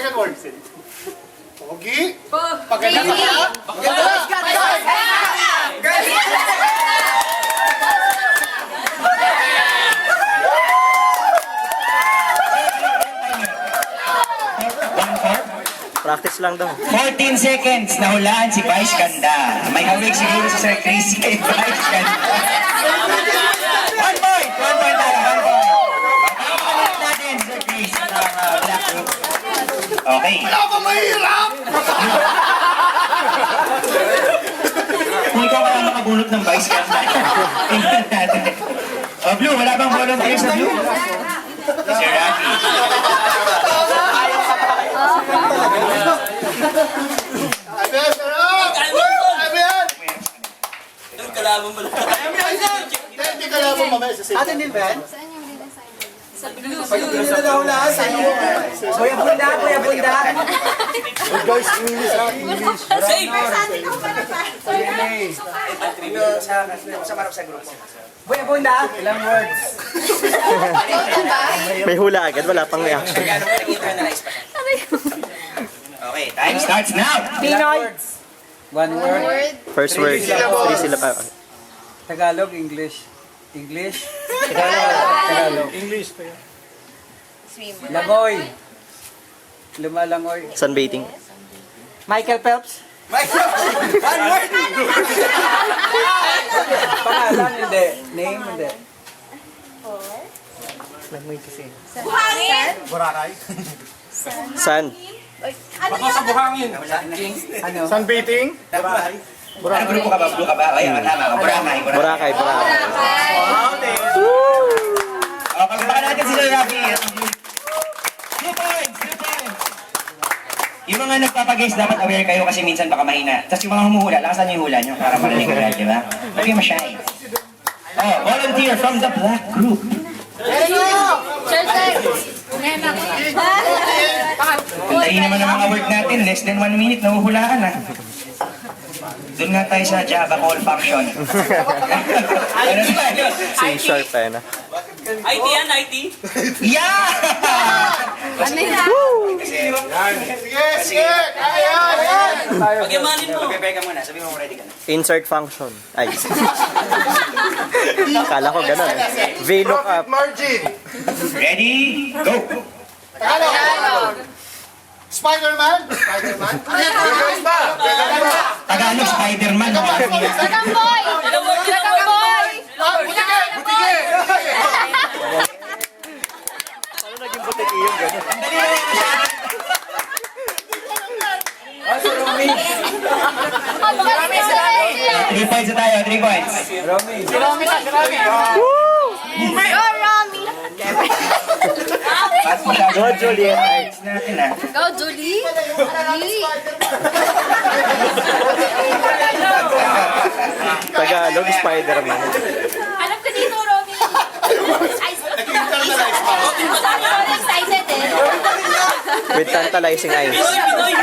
Second word. Pogi. Paganda ka. Practice lang daw. 14 seconds, nahulaan si Vice Ganda. May hawig siguro si Sir Chris kay Vice Ganda. 1 point! 1 point tayo, 1 point. Pakapalit natin, Sir Chris, sa black group. Okay. Wala ba mahirap? Kung ikaw kaya makabunot ng Vice Ganda, tingnan natin. Blue, wala bang volunteer sa Blue? Sir Rocky. Amen, sarap! Amen! Kalaban mo lang. Hindi ka lang mamaya sa sa'yo. Atin din, Ben? Sa blue. Pag-ibig na daw lahat sa iyo. Kuya Bunda, Kuya Bunda. Guys, English ha, English. Save! Sa marap sa grupo. Kuya Bunda, ilang words? May hula agad, wala pang reaction. Okay, time starts now. Pinoy. One word. First word, 3 syllable. Tagalog, English. English. Tagalog. English pa yan. Langoy. Lumalangoy. Sunbathing. Michael Phelps. One word. Pangalan, hindi. Name, hindi. Boracay. Sun. Baka sa buhangin. Ano? Sunbathing. Ano grupo ka ba? Blue ka ba? Ay, tama ka. Boracay. Boracay, Boracay. O, pagpapakan natin sila, Rocky. 2 points! 2 points! Yung mga nagpapag-guess, dapat aware kayo kasi minsan baka mahina. Tapos yung mga humuhula, lakasan niyo yung hula niyo para marinig agad, di ba? Huwag kayo ma-shy. Oh, volunteer from the black group. Dali naman ang mga work natin, less than 1 minute, nahuhulaan na. Doon nga tayo sa Java call function. Ano tayo? Si Sharp eh, na. IT yan, IT. Yeah! Sige, kaya yan! Pagyamanin mo. Prepare ka muna, sabi mo ready ka na. Insert function. Ay. Kala ko ganun eh. VLOOKUP. Margin. Ready, go! Tagalog. Spider-Man. Spider-Man. Gagawin ba? Tagalog, Spider-Man. Dragon Boy! Dragon Boy! Butige! Butige! Ano naging butiki yung ganun? Romy! 3 points na tayo, 3 points. Romy. Si Romy na, si Romy. Go, Romy! Pass mo siya. Go, Juliet. Points natin ah. Go, Julie! Julie! Tagalog, Spider-Man. Alam ko dito, Romy! I'm excited eh! With tantalizing eyes. Pinoy!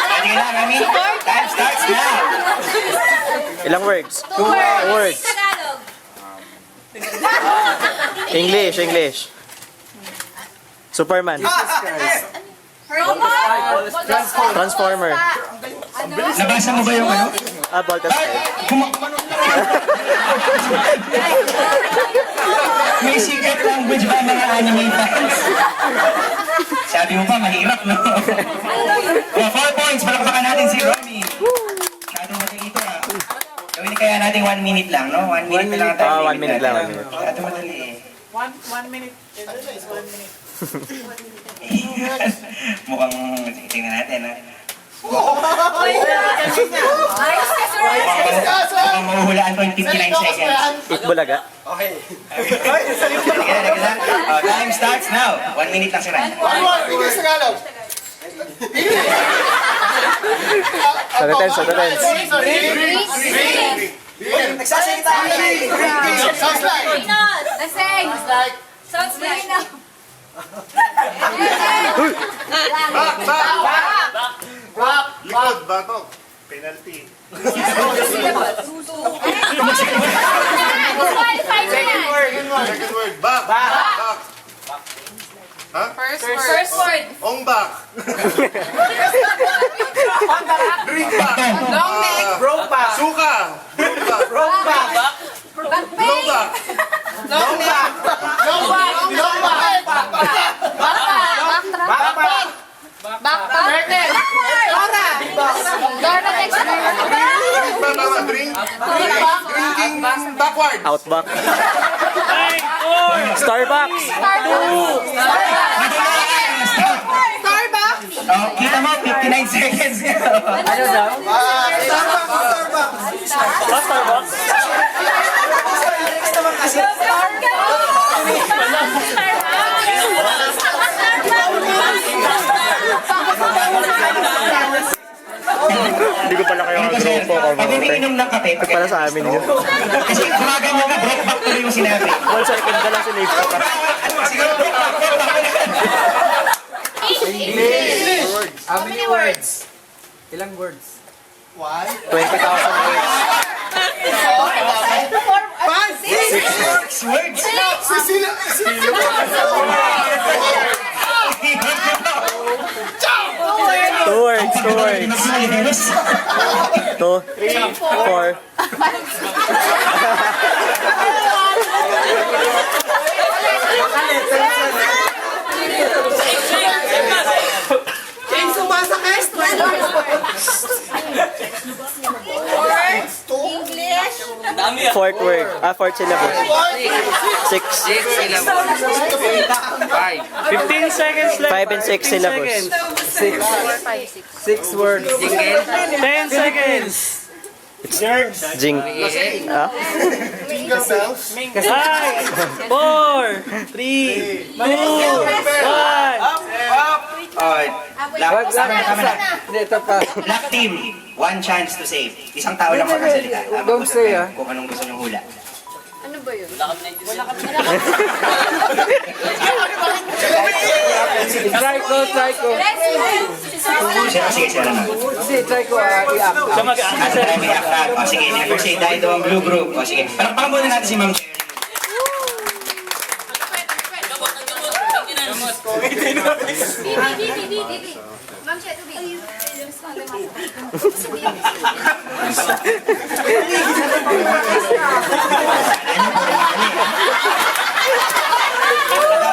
Ready ka na, Rami? Time starts now. Ilang words? 2 words! words. Tagalog! English, English. Superman. Robot! Transformer. Nabasa mo ba yung ano? Voltes. May secret language ba mga anime fans? Sabi mo pa, mahirap, no? Oh, 4 points, palakpakan natin si Romy. Masyadong madali ito, ah. Gawin kaya natin 1 minute lang, no? 1 minute na lang tayo. 1 minute lang, 1 minute. Masyadong madali eh. 1 minute. Mukhang, tingnan natin, ha? Ayos ka, sir! Mukhang mahuhulaan ko yung 59 seconds. Itbulaga. Sige na. Oh, time starts now. 1 minute lang si Ryan. One word, English, Tagalog. Sa tense, sa tense. Nagsasalita ka na. Sounds like. Pinos! Lasing! Sounds like... Likod, batok. Penalty. Qualify na yan! Second word, back. Back. First word. Ongbak. Drinkback. Long neck. Broke back. Suka. Brokeback. Broke back. Blowback. Long neck. Backpack. Backpack. Dora. Dora Explorer. Drinking backward. Outback. Starbucks. Oh, kita mo, 59 seconds. Ano daw? Starbucks. Next naman kasi. Hindi ko pala kayo Ganito, sir. grupo ko. Pag umiinom ng kape, Para sa amin yun. kasi kumagan mo na, broke back tuloy yung sinabi. 1 second ka lang sinave ko pa. Siguro, broke back. How many words? Ilang words? 20,000 words. 6 words. Sino? 2 words. 2 words. 2, 3, 4. James, sumasakes. English. Dami ah. Fourth word. Fourth syllable. 6. 15 seconds left. 5 and 6 syllables. 6 words. 10 seconds. Jing. Ah? Jingle bells. 5, 4, 3, 2, 1. Tama na. Ito pa. Black team, 1 chance to save. Isang tao lang makasalita. Don't say, ah. Kung anong gusto niyong hula. Ano ba yun? Try ko. Sige, sir. Sige, try ko i-up. Siya mag-aanga, At sir. tayo may aktat. O sige, negotiate tayo ito ang blue group. O sige, palakpakan muna natin si Ma'am Sherry. Bibi. Ma'am Chet, tubig.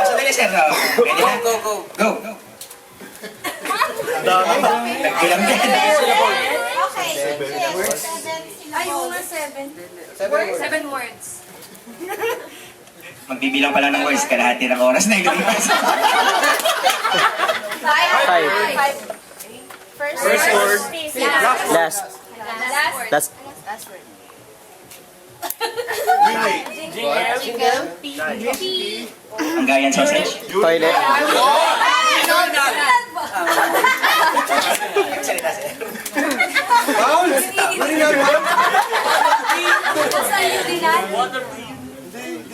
Sandali, sir. Ready na? Go. Nagbilang din. Okay. Ayaw nga 7 words. Magbibilang pa lang ng words, kalahati ng oras na ililipas. 5. First word. Last. Last word. Jingle. Hanggayan sausage. Toilet.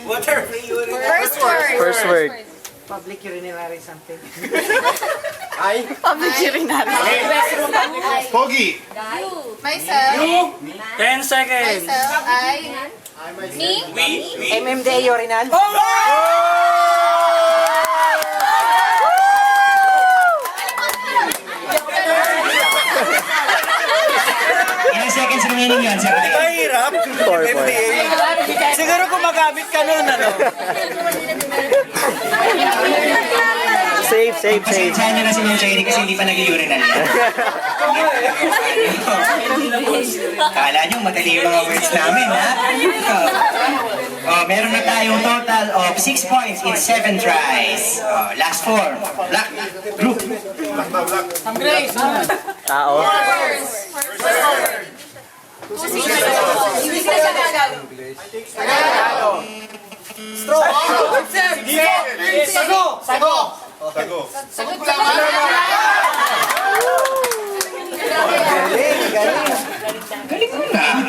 Salita, sir. First word. First word. Public urinary something. Pogi. Myself. 10 seconds. Me. MMDA urinal. Ilang seconds remaining yun, sir? Mahirap. 4. Siguro kung magamit ka nun, ano? Save. Pasensyahan niyo na si Ma'am Sherry kasi hindi pa nag-urinal. Kala niyo madali yung mga words namin, ha? Meron na tayong total of 6 points in 7 tries. Last 4. Black group. Tao. Sago.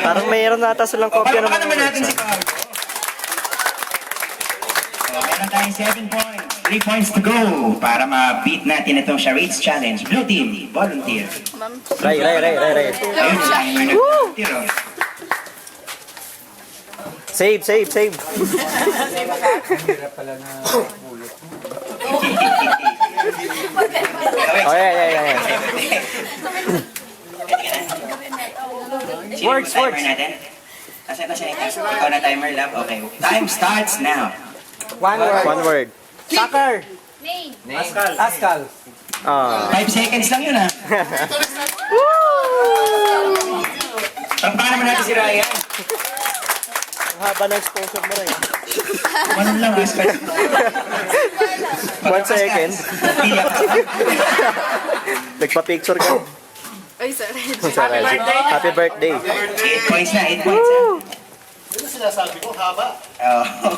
Parang mayroon nata silang kopya ng Palakpakan mga naman natin words. si Carl. Meron tayong 7 points. 3 points to go para ma-beat natin itong charades challenge. Blue team, volunteer. Ray. Ayun, may nag-volunteer. Oh. Save. Hirap pala na bulot. Oh, yeah. Words. Timer natin. Nasaan na siya? Ikaw na timer, love. Okay. Time starts now. One word. One word. Soccer. Name. Pascal. 5 5 seconds lang yun, ha? Tampakan naman natin si Ryan. Ang haba ng exposure mo rin. Ano lang, Oscar? 1 second. Nagpa-picture ka. Ay, sorry. Happy birthday. 8 points na, 8 points, ha? Ano sinasabi ko? Haba. Oo.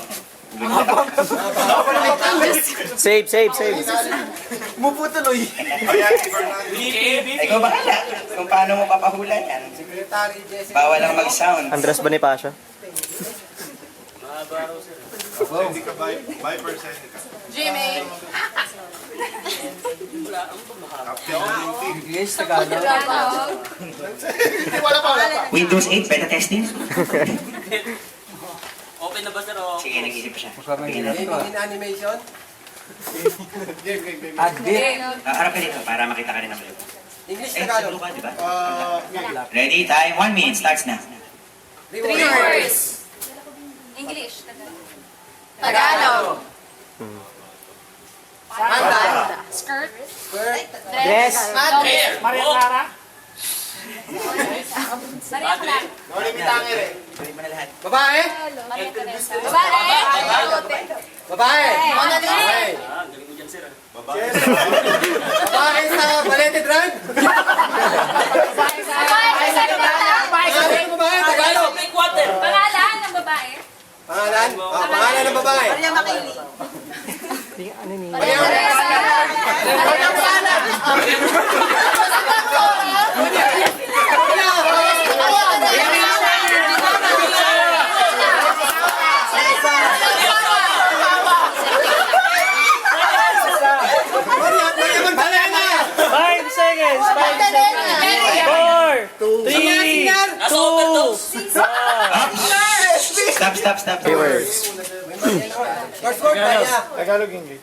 Save. Mupo tuloy. Ikaw bahala kung paano mo papahulan yan. Secretary Jessica. Bawal lang mag-sound. Andres Bonifacio. Hindi ka by percent ka. Jimmy. Captain ng team. English, Tagalog. Hindi, wala pa. Windows 8, beta testing? Open na ba, sir? O? Sige, nag-isip pa siya. Gaming in animation. Game. Addict. Harap ka dito para makita ka rin ng vlog. English, Eh, Tagalog. siguro ka, di ba? Game. Ready? Time, 1 minute. Starts now. 3 Three words. words. English. Tagalog. Panda. Skirt. Skirt. Dress. Hair. Maria Buhok. Clara. Maria Clara. Nakulimitangin eh. Tuloy mo na lahat. Babae. Maria Teresa. Babae. Babae. Mona Lisa. Babae. Galing mo dyan, sir. Babae sa Valente Drive. Babae sa Salita. Babae, babae, Tagalog. May quarter. Pangalan ng babae. Pangalan? Pangalan ng babae. Maria Makili. Maria Maria Magdalena. 5 seconds. 4, 3, Nasa overdose. Stop. 3 words. First word, Maria. Tagalog, English.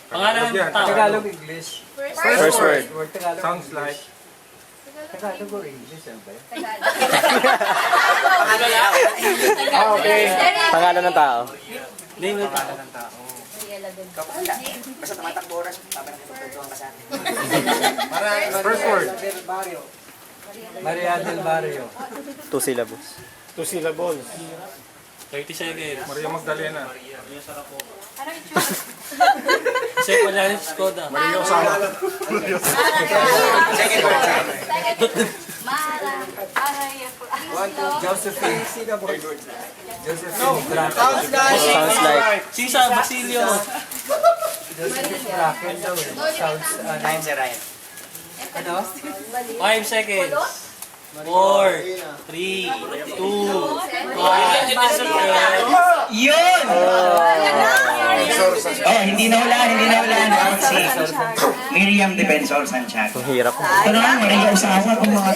Pangalan ng tao. Tagalog, English. First word. Word Tagalog. Sounds like. Tagalog or English, ano ba? Okay. Pangalan ng tao. Name ng tao. Basta tumatakbo oras, papanagin mo ka sa akin. First word. Maria del Barrio. 2 syllables. 2 syllables. 30 seconds. Maria Magdalena. Kasi pala rin Skoda. Maria Osama. Second word. Mara. One, two. Josephine. Josephine Bracken. Sounds like. Sisa, Basilio. Josephine Bracken daw eh. Sounds, Time, Sir Ryan. ano? 5 seconds. 4, 3, 2, 1. Yun! Oh, hindi na hulaan. Out si Miriam Defensor Santiago. Ang hirap. Ito naman, Maria Osama kung mga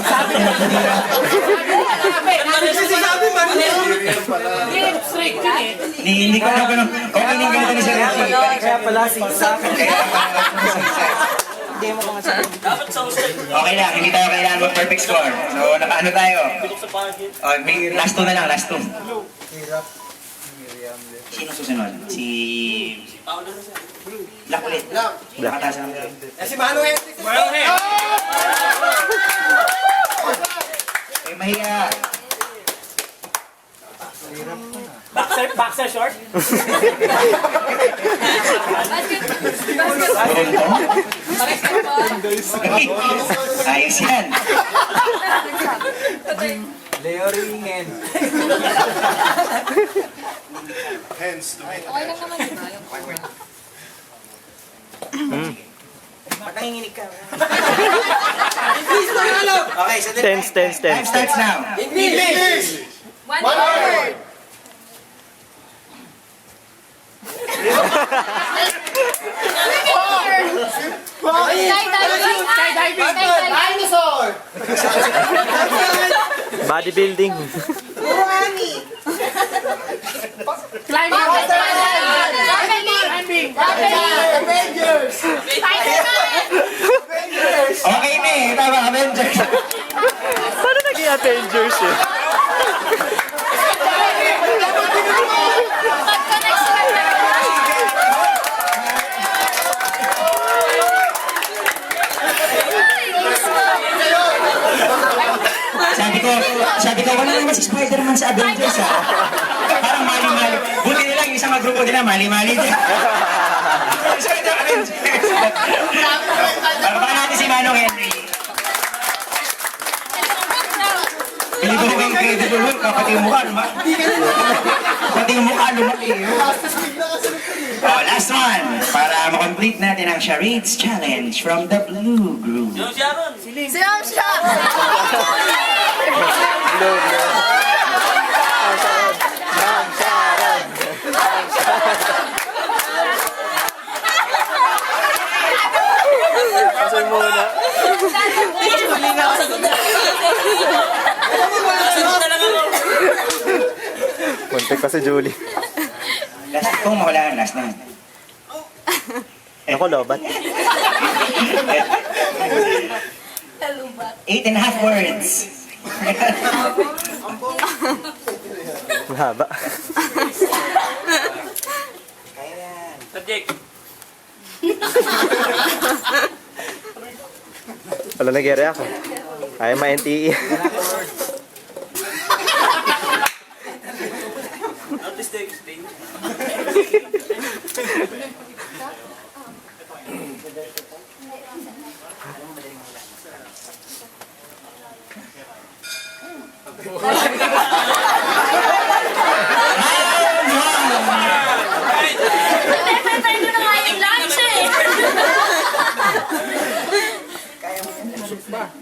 hindi ko na ganun. Kung hindi ganito ni Sir Ricky. Kaya pala si Isaac. Dapat sa husay. Okay lang, hindi tayo kailangan mag-perfect score. So, nakaano tayo? Pitok sa pagin. Oh, last two na lang, last two. Hirap. Miriam. Sino susunod? Si Paolo na siya. Black ulit. Nakataas ng Si Manuel. Eh, mahiya. Boxer short? Ayos yan. Leo Ringen. Hence, to me. Okay lang naman yun. Ba't nanginginig ka? Tagalog. Okay, so Tense. time starts now. English. One word. Skydiving. Dinosaur. Bodybuilding. Climbing. Avengers eh. Pag-connect sila Sabi ko, wala naman si Spider-Man sa Avengers ha. Parang mali-mali. Buti nila yung isang grupo nila, mali-mali din. Parapakan natin si Manong Henry. Hindi ko kayong credible work, pati yung mukha, lumaki. Pati yung mukha, lumaki. Oh, last one. Para makomplete natin ang Charades Challenge from the Blue Group. Yung Sharon. Siya siya! Pasay muna. Sagot na lang ako. Muntik pa si Julie. Last kong mahulaan, last na. Ako, lobat. 8.5 words. Ang haba. Subject. Wala nag-react ako. Ayaw ma-NTE. Artistic explain. Pwede na nga yung lunch eh!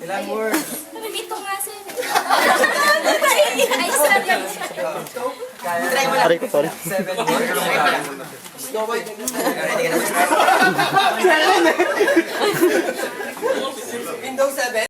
Ilang words? Ito nga sa'yo. Ay, seven. Aray ko, sorry. 7 words. Snow White. Ready ka na ba? Windows 7.